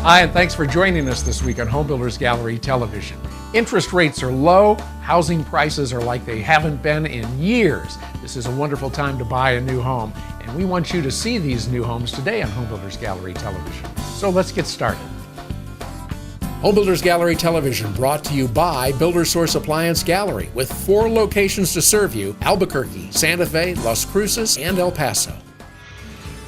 Hi, and thanks for joining us this week on Home Builders Gallery Television. Interest rates are low, housing prices are like they haven't been in years. This is a wonderful time to buy a new home, and we want you to see these new homes today on Home Builders Gallery Television. So let's get started. Home Builders Gallery Television brought to you by Builder Source Appliance Gallery with 4 locations to serve you: Albuquerque, Santa Fe, Las Cruces, and El Paso.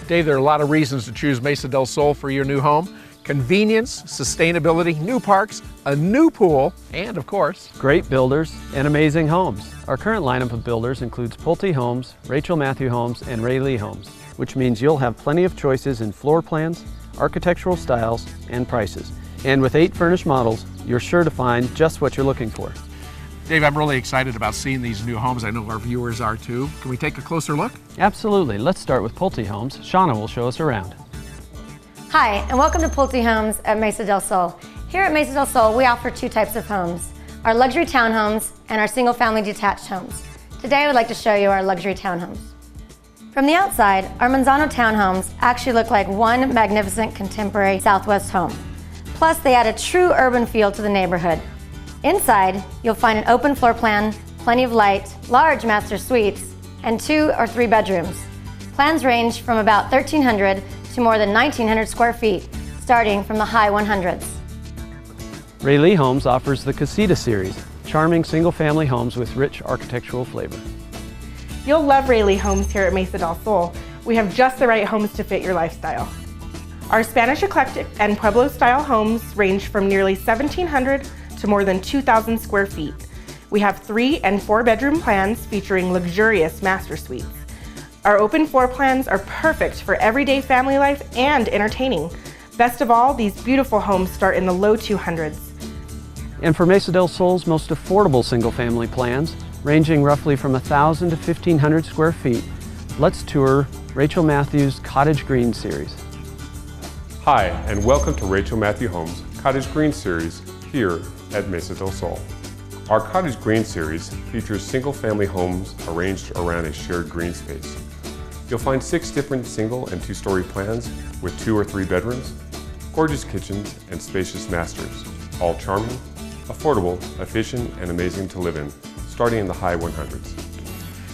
Dave, there are a lot of reasons to choose Mesa del Sol for your new home. Convenience, sustainability, new parks, a new pool, and of course, great builders and amazing homes. Our current lineup of builders includes Pulte Homes, Rachel Matthew Homes, and Ray Lee Homes, which means you'll have plenty of choices in floor plans, architectural styles, and prices. And with 8 furnished models, you're sure to find just what you're looking for. Dave, I'm really excited about seeing these new homes. I know our viewers are too. Can we take a closer look? Absolutely. Let's start with Pulte Homes. Shauna will show us around. Hi, and welcome to Pulte Homes at Mesa del Sol. Here at Mesa del Sol, we offer 2 types of homes: our luxury townhomes and our single-family detached homes. Today, I would like to show you our luxury townhomes. From the outside, our Manzano townhomes actually look like one magnificent contemporary Southwest home. Plus, they add a true urban feel to the neighborhood. Inside, you'll find an open floor plan, plenty of light, large master suites, and 2 or 3 bedrooms. Plans range from about 1,300 to more than 1,900 square feet, starting from the high 100s. Ray Lee Homes offers the Casita series, charming single-family homes with rich architectural flavor. You'll love Ray Lee Homes here at Mesa del Sol. We have just the right homes to fit your lifestyle. Our Spanish eclectic and Pueblo-style homes range from nearly 1,700 to more than 2,000 square feet. We have 3 and 4 bedroom plans featuring luxurious master suites. Our open floor plans are perfect for everyday family life and entertaining. Best of all, these beautiful homes start in the low 200s. And for Mesa del Sol's most affordable single-family plans, ranging roughly from 1,000 to 1,500 square feet, let's tour Rachel Matthews' Cottage Green series. Hi, and welcome to Rachel Matthew Homes' Cottage Green series here at Mesa del Sol. Our Cottage Green series features single-family homes arranged around a shared green space. You'll find 6 different single and 2-story plans with 2 or 3 bedrooms, gorgeous kitchens, and spacious masters, all charming, affordable, efficient, and amazing to live in, starting in the high 100s.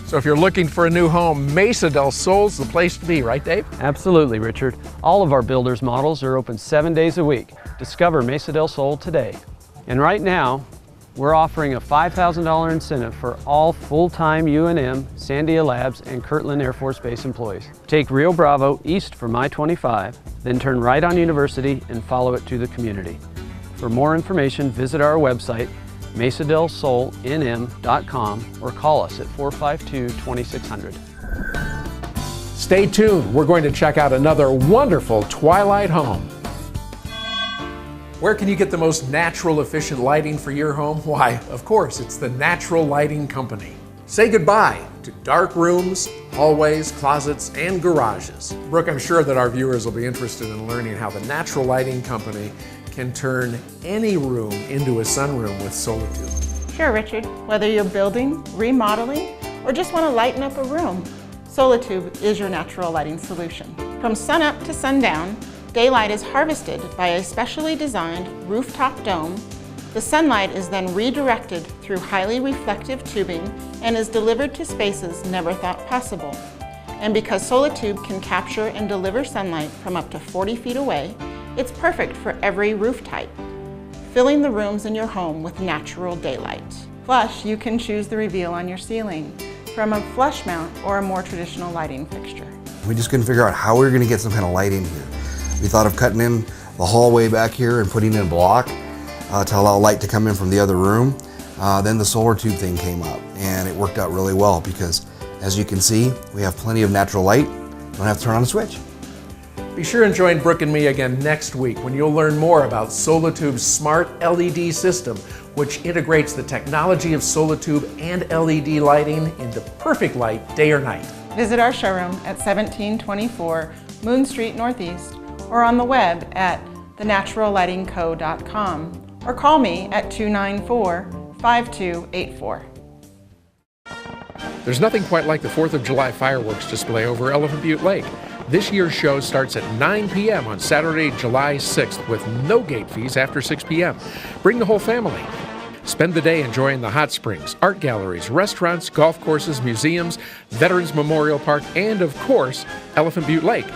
So if you're looking for a new home, Mesa del Sol's the place to be, right, Dave? Absolutely, Richard. All of our builders' models are open 7 days a week. Discover Mesa del Sol today. And right now, we're offering a $5,000 incentive for all full-time UNM, Sandia Labs, and Kirtland Air Force Base employees. Take Rio Bravo east from I-25, then turn right on University and follow it to the community. For more information, visit our website, mesadelsolnm.com, or call us at 452-2600. Stay tuned. We're going to check out another wonderful Twilight home. Where can you get the most natural, efficient lighting for your home? Why, of course, it's the Natural Lighting Company. Say goodbye to dark rooms, hallways, closets, and garages. Brooke, I'm sure that our viewers will be interested in learning how the Natural Lighting Company can turn any room into a sunroom with Solitude. Sure, Richard. Whether you're building, remodeling, or just want to lighten up a room, Solitude is your natural lighting solution. From sunup to sundown, daylight is harvested by a specially designed rooftop dome. The sunlight is then redirected through highly reflective tubing and is delivered to spaces never thought possible. And because Solitube can capture and deliver sunlight from up to 40 feet away, it's perfect for every roof type, filling the rooms in your home with natural daylight. Plus, you can choose the reveal on your ceiling, from a flush mount or a more traditional lighting fixture. We just couldn't figure out how we were going to get some kind of light in here. We thought of cutting in the hallway back here and putting in a block to allow light to come in from the other room. Then the solar tube thing came up, and it worked out really well because, as you can see, we have plenty of natural light. You don't have to turn on a switch. Be sure and join Brooke and me again next week when you'll learn more about Solitude's smart LED system, which integrates the technology of Solitude and LED lighting into perfect light day or night. Visit our showroom at 1724 Moon Street Northeast, or on the web at thenaturallightingco.com, or call me at 294-5284. There's nothing quite like the 4th of July fireworks display over Elephant Butte Lake. This year's show starts at 9 p.m. on Saturday, July 6th with no gate fees after 6 p.m. Bring the whole family. Spend the day enjoying the hot springs, art galleries, restaurants, golf courses, museums, Veterans Memorial Park, and of course, Elephant Butte Lake.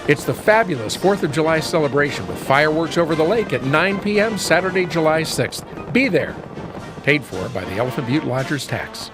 It's the fabulous 4th of July celebration with fireworks over the lake at 9 p.m. Saturday, July 6th. Be there. Paid for by the Elephant Butte Lodgers Tax.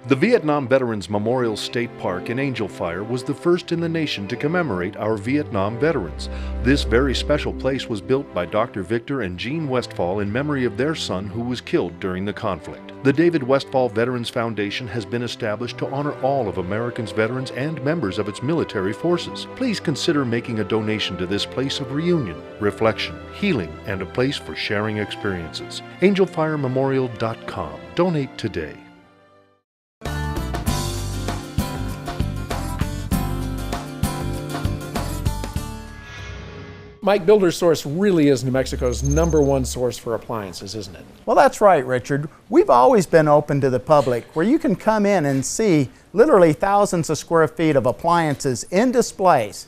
The Vietnam Veterans Memorial State Park in Angel Fire was the first in the nation to commemorate our Vietnam veterans. This very special place was built by Dr. Victor and Jean Westphal in memory of their son who was killed during the conflict. The David Westphal Veterans Foundation has been established to honor all of America's veterans and members of its military forces. Please consider making a donation to this place of reunion, reflection, healing, and a place for sharing experiences. AngelFireMemorial.com. Donate today. Mike, Builder Source really is New Mexico's #1 source for appliances, isn't it? Well, that's right, Richard. We've always been open to the public, where you can come in and see literally thousands of square feet of appliances in displays.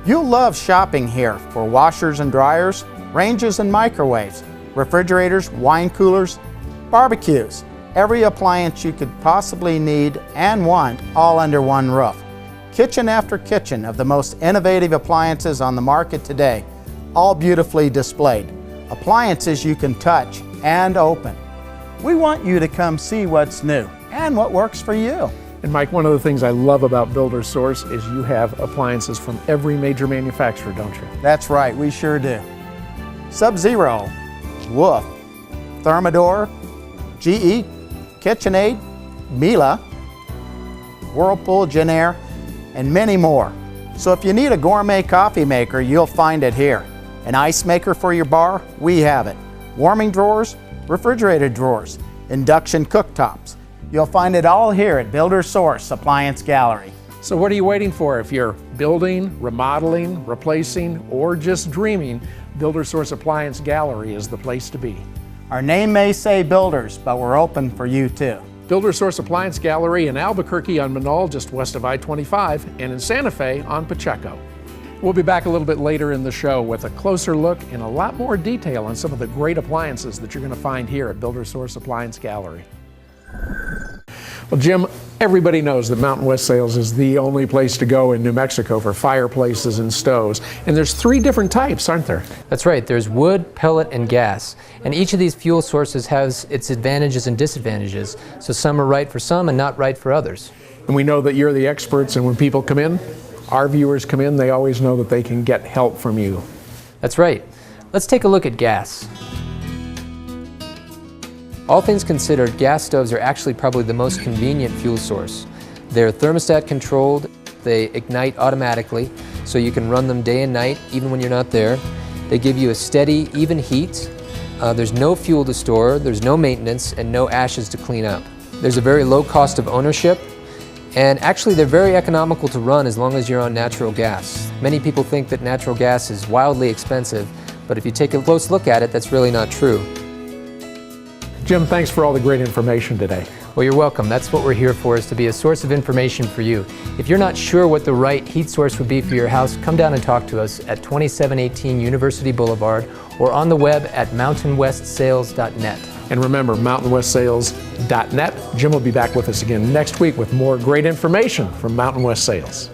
You'll love shopping here for washers and dryers, ranges and microwaves, refrigerators, wine coolers, barbecues, every appliance you could possibly need and want, all under one roof. Kitchen after kitchen of the most innovative appliances on the market today, all beautifully displayed. Appliances you can touch and open. We want you to come see what's new and what works for you. And Mike, one of the things I love about Builder Source is you have appliances from every major manufacturer, don't you? That's right, we sure do. Sub-Zero, Wolf, Thermador, GE, KitchenAid, Miele, Whirlpool, Jenn-Air, and many more. So if you need a gourmet coffee maker, you'll find it here. An ice maker for your bar, we have it. Warming drawers, refrigerated drawers, induction cooktops. You'll find it all here at Builder Source Appliance Gallery. So what are you waiting for? If you're building, remodeling, replacing, or just dreaming, Builder Source Appliance Gallery is the place to be. Our name may say Builders, but we're open for you too. Builder Source Appliance Gallery in Albuquerque on Menaul, just west of I-25, and in Santa Fe on Pacheco. We'll be back a little bit later in the show with a closer look and a lot more detail on some of the great appliances that you're going to find here at Builder Source Appliance Gallery. Well, Jim, everybody knows that Mountain West Sales is the only place to go in New Mexico for fireplaces and stoves. And there's 3 different types, aren't there? That's right. There's wood, pellet, and gas. And each of these fuel sources has its advantages and disadvantages. So some are right for some and not right for others. And we know that you're the experts, and when people come in, our viewers come in, they always know that they can get help from you. That's right. Let's take a look at gas. All things considered, gas stoves are actually probably the most convenient fuel source. They're thermostat controlled, they ignite automatically, so you can run them day and night, even when you're not there. They give you a steady, even heat. There's no fuel to store, there's no maintenance, and no ashes to clean up. There's a very low cost of ownership, and actually they're very economical to run as long as you're on natural gas. Many people think that natural gas is wildly expensive, but if you take a close look at it, that's really not true. Jim, thanks for all the great information today. Well, you're welcome. That's what we're here for, is to be a source of information for you. If you're not sure what the right heat source would be for your house, come down and talk to us at 2718 University Boulevard or on the web at mountainwestsales.net. And remember, mountainwestsales.net. Jim will be back with us again next week with more great information from Mountain West Sales.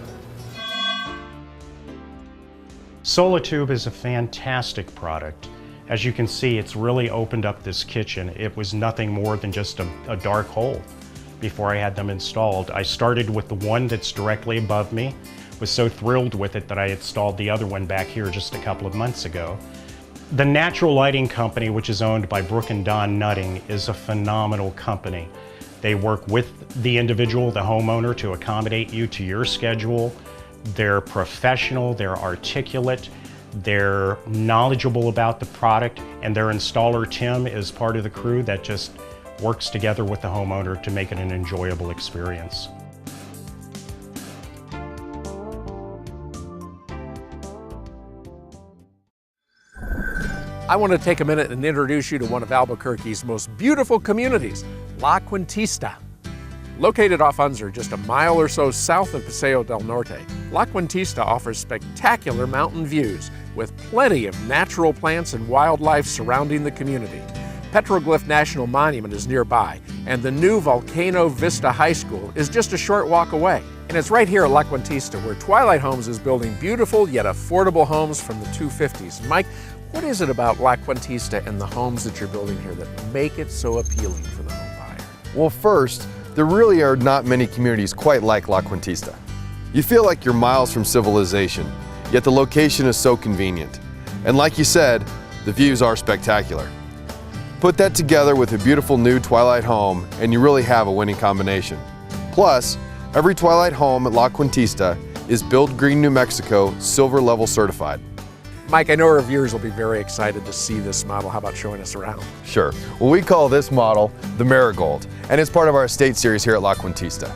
Solitube is a fantastic product. As you can see, it's really opened up this kitchen. It was nothing more than just a dark hole before I had them installed. I started with the one that's directly above me. Was so thrilled with it that I installed the other one back here just a couple of months ago. The Natural Lighting Company, which is owned by Brooke and Don Nutting, is a phenomenal company. They work with the individual, the homeowner, to accommodate you to your schedule. They're professional, they're articulate, they're knowledgeable about the product, and their installer, Tim, is part of the crew that just works together with the homeowner to make it an enjoyable experience. I want to take a minute and introduce you to one of Albuquerque's most beautiful communities, La Quintista. Located off Unser, just a mile or so south of Paseo del Norte, La Cuentista offers spectacular mountain views with plenty of natural plants and wildlife surrounding the community. Petroglyph National Monument is nearby, and the new Volcano Vista High School is just a short walk away. And it's right here at La Cuentista where Twilight Homes is building beautiful yet affordable homes from the 250s. Mike, what is it about La Cuentista and the homes that you're building here that make it so appealing for the home buyer? Well, first, there really are not many communities quite like La Cuentista. You feel like you're miles from civilization, yet the location is so convenient. And like you said, the views are spectacular. Put that together with a beautiful new Twilight home and you really have a winning combination. Plus, every Twilight home at La Cuentista is Build Green New Mexico Silver Level certified. Mike, I know our viewers will be very excited to see this model. How about showing us around? Sure. Well, we call this model the Marigold, and it's part of our estate series here at La Cuentista.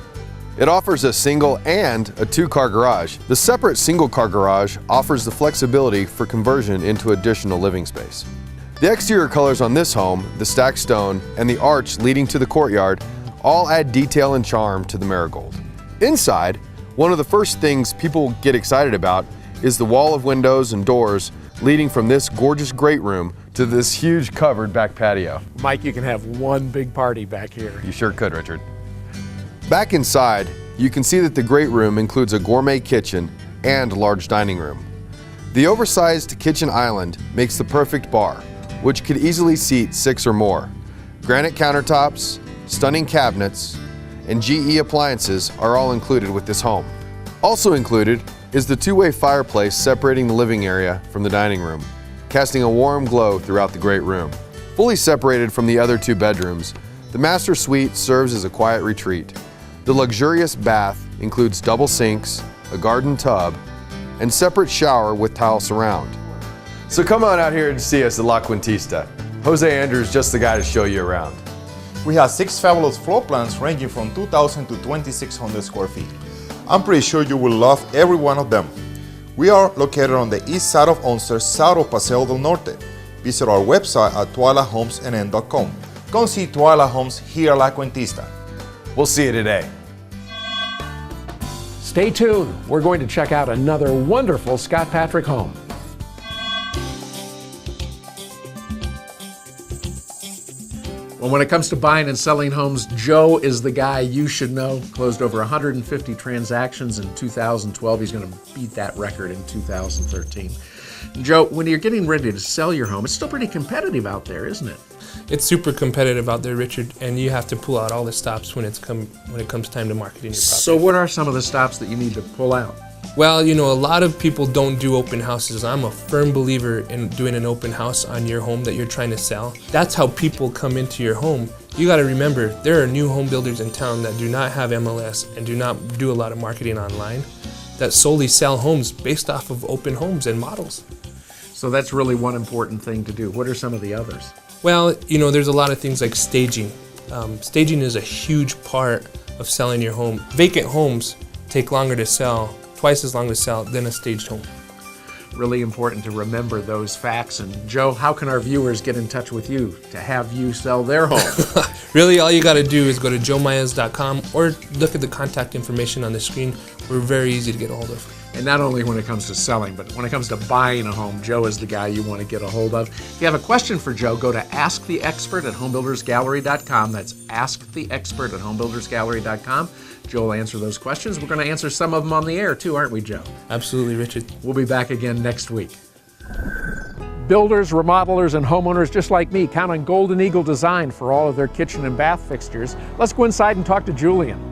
It offers a single and a two-car garage. The separate single-car garage offers the flexibility for conversion into additional living space. The exterior colors on this home, the stacked stone, and the arch leading to the courtyard all add detail and charm to the Marigold. Inside, one of the first things people get excited about is the wall of windows and doors leading from this gorgeous great room to this huge covered back patio. Mike, you can have one big party back here. You sure could, Richard. Back inside, you can see that the great room includes a gourmet kitchen and large dining room. The oversized kitchen island makes the perfect bar, which could easily seat 6 or more. Granite countertops, stunning cabinets, and GE appliances are all included with this home. Also included is the two-way fireplace separating the living area from the dining room, casting a warm glow throughout the great room. Fully separated from the other 2 bedrooms, the master suite serves as a quiet retreat. The luxurious bath includes double sinks, a garden tub, and separate shower with tile surround. So come on out here and see us at La Cuentista. Jose Andrews is just the guy to show you around. We have 6 fabulous floor plans ranging from 2,000 to 2,600 square feet. I'm pretty sure you will love every one of them. We are located on the east side of Unser, south of Paseo del Norte. Visit our website at twilightHomesNN.com. Come see Twilight Homes here at La Cuentista. We'll see you today. Stay tuned. We're going to check out another wonderful Scott Patrick home. Well, when it comes to buying and selling homes, Joe is the guy you should know. Closed over 150 transactions in 2012. He's going to beat that record in 2013. Joe, when you're getting ready to sell your home, it's still pretty competitive out there, isn't it? It's super competitive out there, Richard, and you have to pull out all the stops when it comes time to marketing your property. So what are some of the stops that you need to pull out? Well, you know, a lot of people don't do open houses. I'm a firm believer in doing an open house on your home that you're trying to sell. That's how people come into your home. You got to remember, there are new home builders in town that do not have MLS and do not do a lot of marketing online that solely sell homes based off of open homes and models. So that's really one important thing to do. What are some of the others? Well, you know, there's a lot of things like staging. Staging is a huge part of selling your home. Vacant homes take longer to sell, twice as long to sell than a staged home. Really important to remember those facts. And Joe, how can our viewers get in touch with you to have you sell their home? Really, all you got to do is go to joemaez.com or look at the contact information on the screen. We're very easy to get a hold of. And not only when it comes to selling, but when it comes to buying a home, Joe is the guy you want to get a hold of. If you have a question for Joe, go to AskTheExpert at HomeBuildersGallery.com. That's AskTheExpert at HomeBuildersGallery.com. Joe will answer those questions. We're going to answer some of them on the air too, aren't we, Joe? Absolutely, Richard. We'll be back again next week. Builders, remodelers, and homeowners just like me count on Golden Eagle Design for all of their kitchen and bath fixtures. Let's go inside and talk to Julian.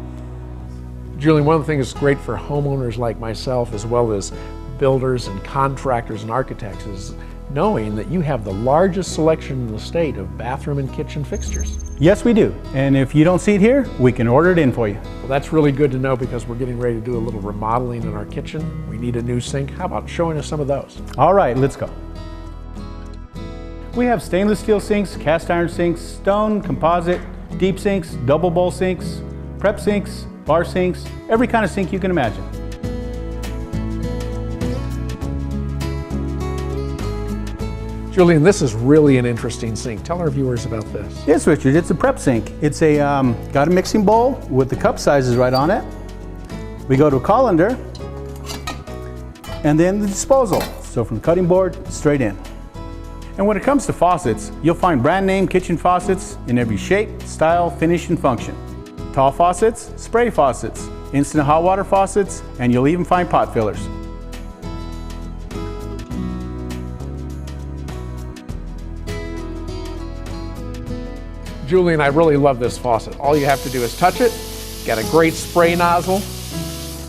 Julian, one of the things that's great for homeowners like myself, as well as builders and contractors and architects, is knowing that you have the largest selection in the state of bathroom and kitchen fixtures. Yes, we do. And if you don't see it here, we can order it in for you. Well, that's really good to know because we're getting ready to do a little remodeling in our kitchen. We need a new sink. How about showing us some of those? All right, let's go. We have stainless steel sinks, cast iron sinks, stone, composite, deep sinks, double bowl sinks, prep sinks, bar sinks, every kind of sink you can imagine. Julian, this is really an interesting sink. Tell our viewers about this. Yes, Richard, it's a prep sink. It's a got a mixing bowl with the cup sizes right on it. We go to a colander, and then the disposal. So from the cutting board, straight in. And when it comes to faucets, you'll find brand name kitchen faucets in every shape, style, finish, and function. Tall faucets, spray faucets, instant hot water faucets, and you'll even find pot fillers. Julian, I really love this faucet. All you have to do is touch it. Got a great spray nozzle.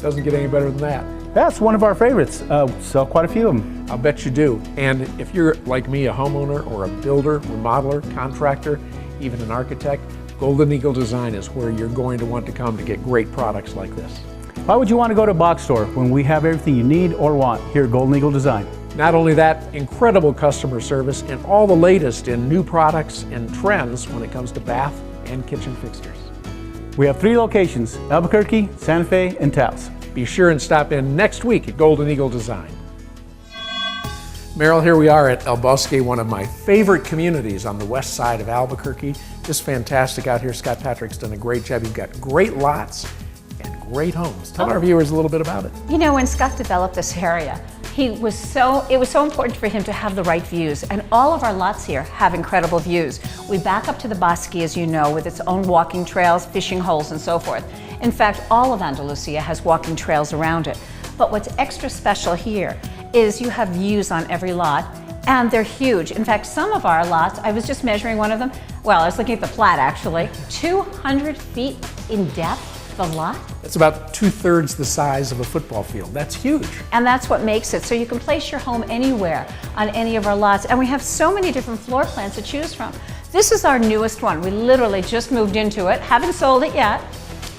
Doesn't get any better than that. That's one of our favorites. Sell quite a few of them. I'll bet you do. And if you're like me, a homeowner or a builder, remodeler, contractor, even an architect, Golden Eagle Design is where you're going to want to come to get great products like this. Why would you want to go to a box store when we have everything you need or want here at Golden Eagle Design? Not only that, incredible customer service and all the latest in new products and trends when it comes to bath and kitchen fixtures. We have 3 locations, Albuquerque, Santa Fe, and Taos. Be sure and stop in next week at Golden Eagle Design. Meryl, here we are at El Bosque, one of my favorite communities on the west side of Albuquerque. Just fantastic out here. Scott Patrick's done a great job. You've got great lots and great homes. Tell our viewers a little bit about it. You know, when Scott developed this area, it was so important for him to have the right views, and all of our lots here have incredible views. We back up to the Bosque, as you know, with its own walking trails, fishing holes, and so forth. In fact, all of Andalusia has walking trails around it. But what's extra special here is you have views on every lot, and they're huge. In fact, some of our lots, I was just measuring one of them, well, I was looking at the plat actually, 200 feet in depth. The lot? It's about 2/3 the size of a football field. That's huge. And that's what makes it. So you can place your home anywhere on any of our lots. And we have so many different floor plans to choose from. This is our newest one. We literally just moved into it. Haven't sold it yet.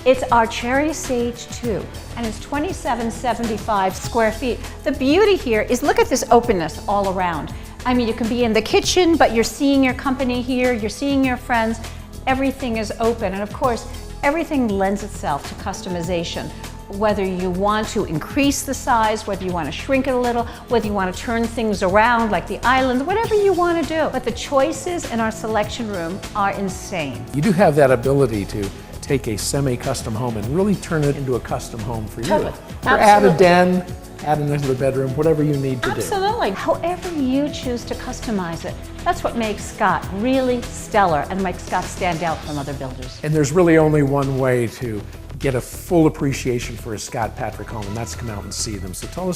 It's our Cherry Sage 2, and it's 2775 square feet. The beauty here is look at this openness all around. I mean, you can be in the kitchen, but you're seeing your company here, you're seeing your friends. Everything is open. And of course, everything lends itself to customization. Whether you want to increase the size, whether you want to shrink it a little, whether you want to turn things around like the islands, whatever you want to do. But the choices in our selection room are insane. You do have that ability to take a semi-custom home and really turn it into a custom home for you. Totally. Or add a den, add another bedroom, whatever you need to do. Absolutely. However you choose to customize it. That's what makes Scott really stellar and makes Scott stand out from other builders. And there's really only one way to get a full appreciation for a Scott Patrick home, and that's come out and see them. So tell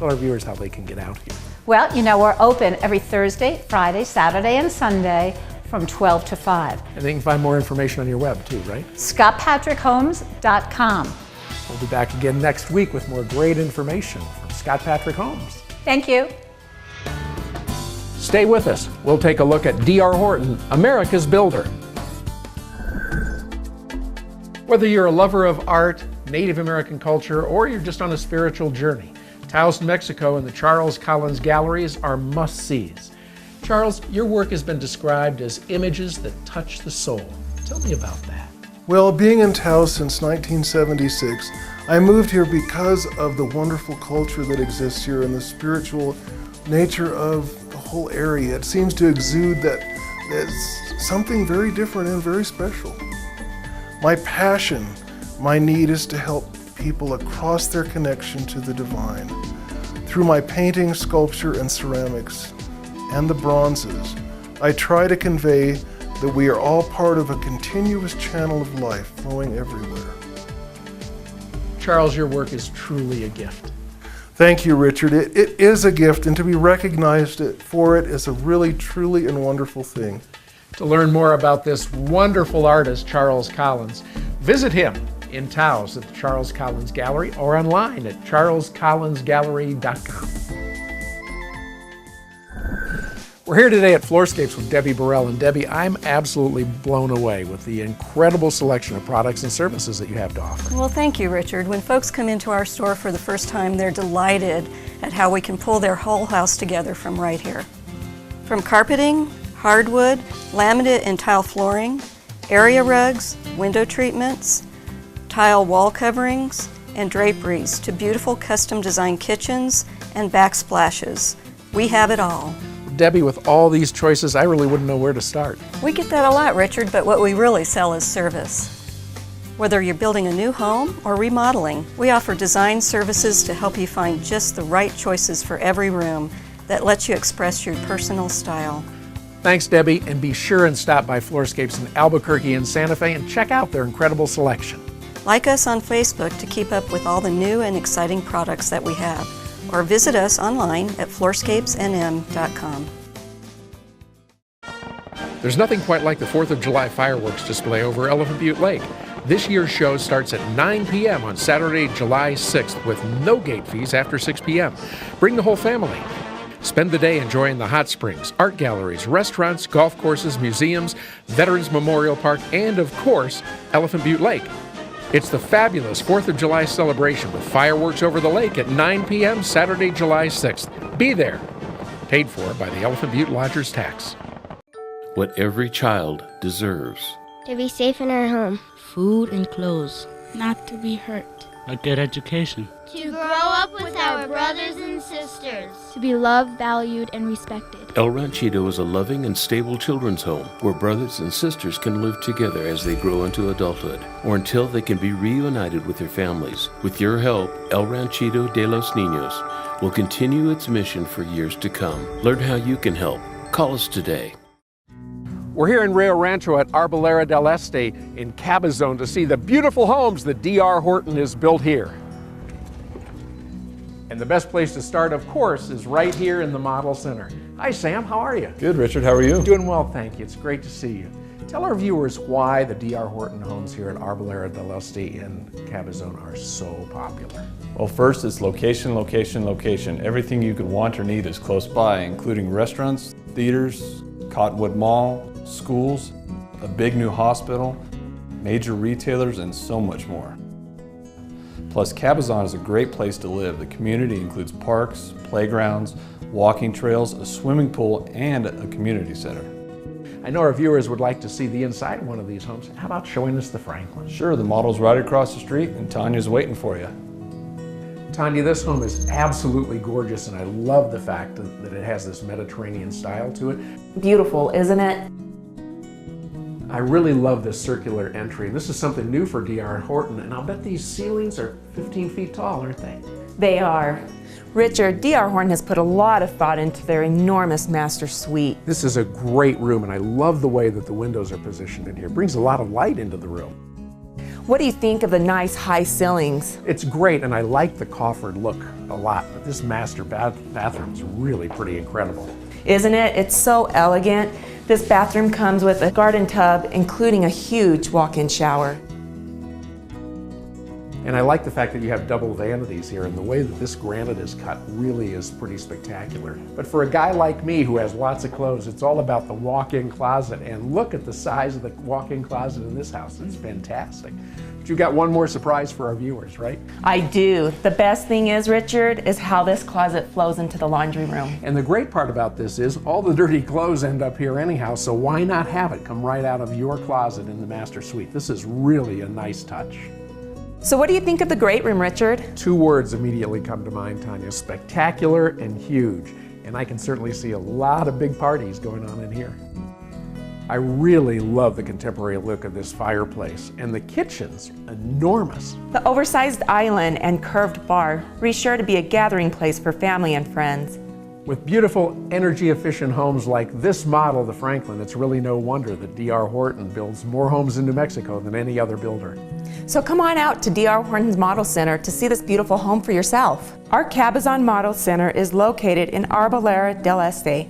our viewers how they can get out here. Well, you know, we're open every Thursday, Friday, Saturday, and Sunday from 12 to 5. And they can find more information on your web too, right? ScottPatrickHomes.com. We'll be back again next week with more great information from Scott Patrick Homes. Thank you. Stay with us. We'll take a look at D.R. Horton, America's Builder. Whether you're a lover of art, Native American culture, or you're just on a spiritual journey, Taos, New Mexico and the Charles Collins Galleries are must-sees. Charles, your work has been described as images that touch the soul. Tell me about that. Well, being in Taos since 1976, I moved here because of the wonderful culture that exists here and the spiritual nature of the whole area. It seems to exude that it's something very different and very special. My passion, my need is to help people across their connection to the divine. Through my painting, sculpture, and ceramics, and the bronzes, I try to convey that we are all part of a continuous channel of life flowing everywhere. Charles, your work is truly a gift. Thank you, Richard. It is a gift, and to be recognized for it is a really, truly, and wonderful thing. To learn more about this wonderful artist, Charles Collins, visit him in Taos at the Charles Collins Gallery or online at charlescollinsgallery.com. We're here today at Floorscapes with Debbie Burrell. And Debbie, I'm absolutely blown away with the incredible selection of products and services that you have to offer. Well, thank you, Richard. When folks come into our store for the first time, they're delighted at how we can pull their whole house together from right here. From carpeting, hardwood, laminate and tile flooring, area rugs, window treatments, tile wall coverings, and draperies to beautiful custom designed kitchens and backsplashes. We have it all. Debbie, with all these choices, I really wouldn't know where to start. We get that a lot, Richard, but what we really sell is service. Whether you're building a new home or remodeling, we offer design services to help you find just the right choices for every room that lets you express your personal style. Thanks, Debbie, and be sure and stop by Floorscapes in Albuquerque and Santa Fe and check out their incredible selection. Like us on Facebook to keep up with all the new and exciting products that we have, or visit us online at floorscapesnm.com. There's nothing quite like the 4th of July fireworks display over Elephant Butte Lake. This year's show starts at 9 p.m. on Saturday, July 6th with no gate fees after 6 p.m. Bring the whole family. Spend the day enjoying the hot springs, art galleries, restaurants, golf courses, museums, Veterans Memorial Park, and of course, Elephant Butte Lake. It's the fabulous 4th of July celebration with fireworks over the lake at 9 p.m. Saturday, July 6th. Be there. Paid for by the Elephant Butte Lodgers Tax. What every child deserves. To be safe in our home. Food and clothes. Not to be hurt. A good education. To grow up with our brothers and sisters. To be loved, valued, and respected. El Ranchito is a loving and stable children's home where brothers and sisters can live together as they grow into adulthood or until they can be reunited with their families. With your help, El Ranchito de los Niños will continue its mission for years to come. Learn how you can help. Call us today. We're here in Rio Rancho at Arboleda del Este in Cabazon to see the beautiful homes that D.R. Horton has built here. And the best place to start, of course, is right here in the Model Center. Hi, Sam. How are you? Good, Richard. How are you? Doing well, thank you. It's great to see you. Tell our viewers why the D.R. Horton homes here at Arboleda del Este in Cabazon are so popular. Well, first, it's location, location, location. Everything you could want or need is close by, including restaurants, theaters, Cottonwood Mall, schools, a big new hospital, major retailers, and so much more. Plus, Cabazon is a great place to live. The community includes parks, playgrounds, walking trails, a swimming pool, and a community center. I know our viewers would like to see the inside of one of these homes. How about showing us the Franklin? Sure, the model's right across the street, and Tanya's waiting for you. Tanya, this home is absolutely gorgeous, and I love the fact that it has this Mediterranean style to it. Beautiful, isn't it? I really love this circular entry. This is something new for D.R. Horton, and I'll bet these ceilings are 15 feet tall, aren't they? They are. Richard, D.R. Horton has put a lot of thought into their enormous master suite. This is a great room, and I love the way that the windows are positioned in here. It brings a lot of light into the room. What do you think of the nice high ceilings? It's great, and I like the coffered look a lot, but this master bathroom is really pretty incredible. Isn't it? It's so elegant. This bathroom comes with a garden tub, including a huge walk-in shower. And I like the fact that you have double vanities here, and the way that this granite is cut really is pretty spectacular. But for a guy like me who has lots of clothes, it's all about the walk-in closet, and look at the size of the walk-in closet in this house. It's fantastic. But you got one more surprise for our viewers, right? I do. The best thing is, Richard, is how this closet flows into the laundry room. And the great part about this is all the dirty clothes end up here anyhow, so why not have it come right out of your closet in the master suite? This is really a nice touch. So what do you think of the great room, Richard? Two words immediately come to mind, Tanya: spectacular and huge. And I can certainly see a lot of big parties going on in here. I really love the contemporary look of this fireplace, and the kitchen's enormous. The oversized island and curved bar are sure to be a gathering place for family and friends. With beautiful, energy-efficient homes like this model, the Franklin, it's really no wonder that D.R. Horton builds more homes in New Mexico than any other builder. So come on out to D.R. Horton's Model Center to see this beautiful home for yourself. Our Cabazon Model Center is located in Arboleda del Este.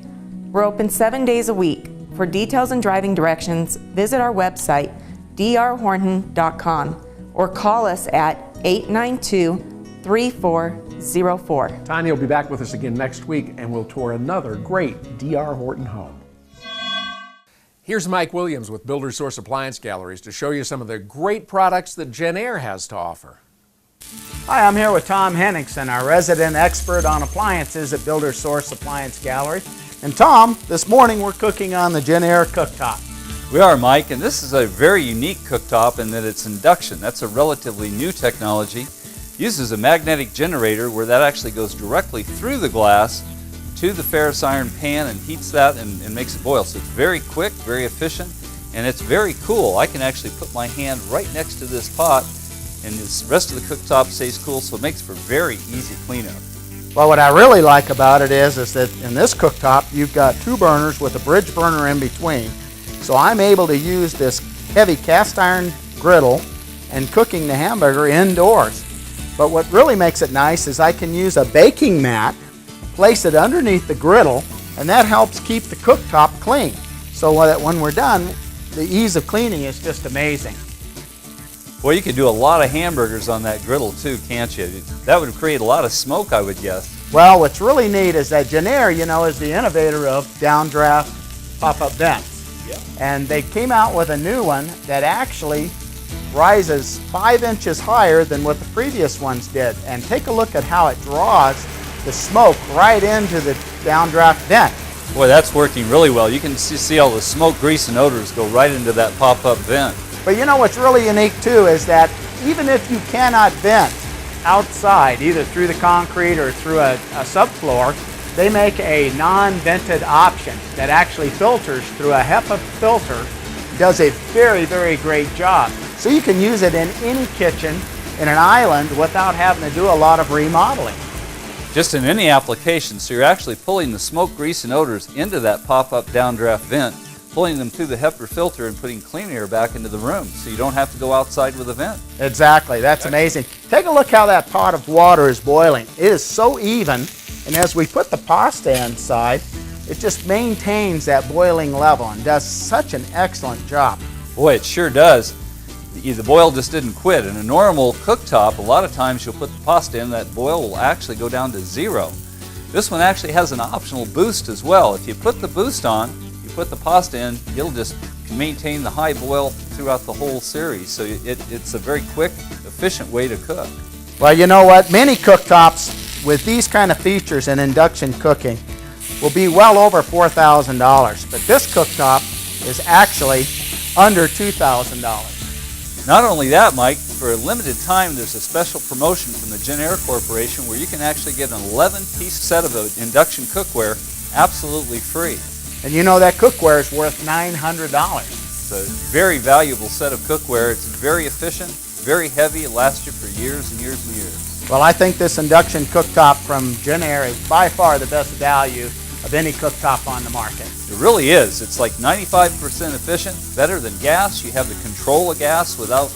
We're open 7 days a week. For details and driving directions, visit our website, drhorton.com, or call us at 892-3404. Tanya will be back with us again next week, and we'll tour another great D.R. Horton home. Here's Mike Williams with Builder Source Appliance Galleries to show you some of the great products that Genair has to offer. Hi, I'm here with Tom Henningsen, our resident expert on appliances at Builder Source Appliance Gallery. And Tom, this morning we're cooking on the Genair cooktop. We are, Mike, and this is a very unique cooktop in that it's induction. That's a relatively new technology. It uses a magnetic generator where that actually goes directly through the glass to the ferrous iron pan and heats that and makes it boil. So it's very quick, very efficient, and it's very cool. I can actually put my hand right next to this pot, and the rest of the cooktop stays cool, so it makes for very easy cleanup. Well, what I really like about it is that in this cooktop, you've got 2 burners with a bridge burner in between. So I'm able to use this heavy cast iron griddle and cooking the hamburger indoors. But what really makes it nice is I can use a baking mat, place it underneath the griddle, and that helps keep the cooktop clean. So that when we're done, the ease of cleaning is just amazing. Well, you could do a lot of hamburgers on that griddle too, can't you? That would create a lot of smoke, I would guess. Well, what's really neat is that Jenner, you know, is the innovator of downdraft pop-up vents. Yeah. And they came out with a new one that actually rises 5 inches higher than what the previous ones did. And take a look at how it draws the smoke right into the downdraft vent. Boy, that's working really well. You can see all the smoke, grease, and odors go right into that pop-up vent. But you know what's really unique too is that even if you cannot vent outside, either through the concrete or through a subfloor, they make a non-vented option that actually filters through a HEPA filter. Does a very, very great job. So you can use it in any kitchen in an island without having to do a lot of remodeling. Just in any application, so you're actually pulling the smoke, grease, and odors into that pop-up downdraft vent, pulling them through the HEPA filter and putting clean air back into the room, so you don't have to go outside with a vent. Exactly, that's amazing. Take a look how that pot of water is boiling. It is so even, and as we put the pasta inside, it just maintains that boiling level and does such an excellent job. Boy, it sure does. The boil just didn't quit. In a normal cooktop, a lot of times you'll put the pasta in, that boil will actually go down to 0. This one actually has an optional boost as well. If you put the boost on, you put the pasta in, it'll just maintain the high boil throughout the whole series. So it's a very quick, efficient way to cook. Well, you know what? Many cooktops with these kind of features in induction cooking will be well over $4,000, but this cooktop is actually under $2,000. Not only that, Mike, for a limited time there's a special promotion from the Jenner Corporation where you can actually get an 11-piece set of induction cookware absolutely free. And you know that cookware is worth $900. It's a very valuable set of cookware. It's very efficient, very heavy. It lasts you for years and years and years. Well, I think this induction cooktop from Jenner is by far the best value of any cooktop on the market. It really is. It's like 95% efficient, better than gas. You have the control of gas without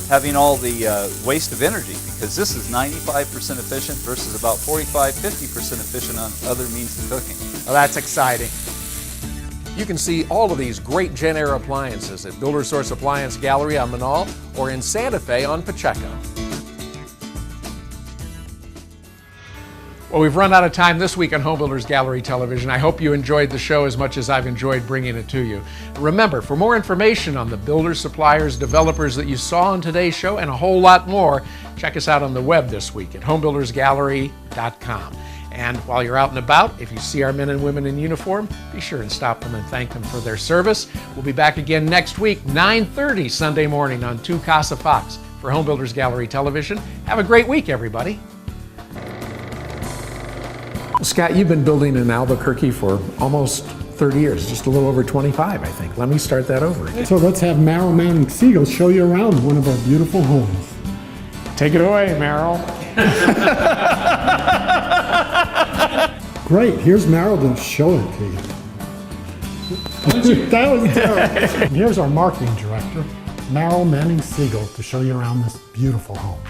having all the waste of energy, because this is 95% efficient versus about 45–50% efficient on other means of cooking. Well, that's exciting. You can see all of these great Jenner appliances at Builder Source Appliance Gallery on Manal or in Santa Fe on Pacheco. Well, we've run out of time this week on Home Builders Gallery Television. I hope you enjoyed the show as much as I've enjoyed bringing it to you. Remember, for more information on the builders, suppliers, developers that you saw on today's show and a whole lot more, check us out on the web this week at homebuildersgallery.com. And while you're out and about, if you see our men and women in uniform, be sure and stop them and thank them for their service. We'll be back again next week, 9:30 Sunday morning on 2 Casa Fox for Home Builders Gallery Television. Have a great week, everybody. Scott, you've been building in Albuquerque for almost 30 years, just a little over 25, I think. Let me start that over again. So let's have Merrill Manning Siegel show you around one of our beautiful homes. Take it away, Merrill. Great, here's Merrill to show it to you. That was terrible. Here's our marketing director, Merrill Manning Siegel, to show you around this beautiful home.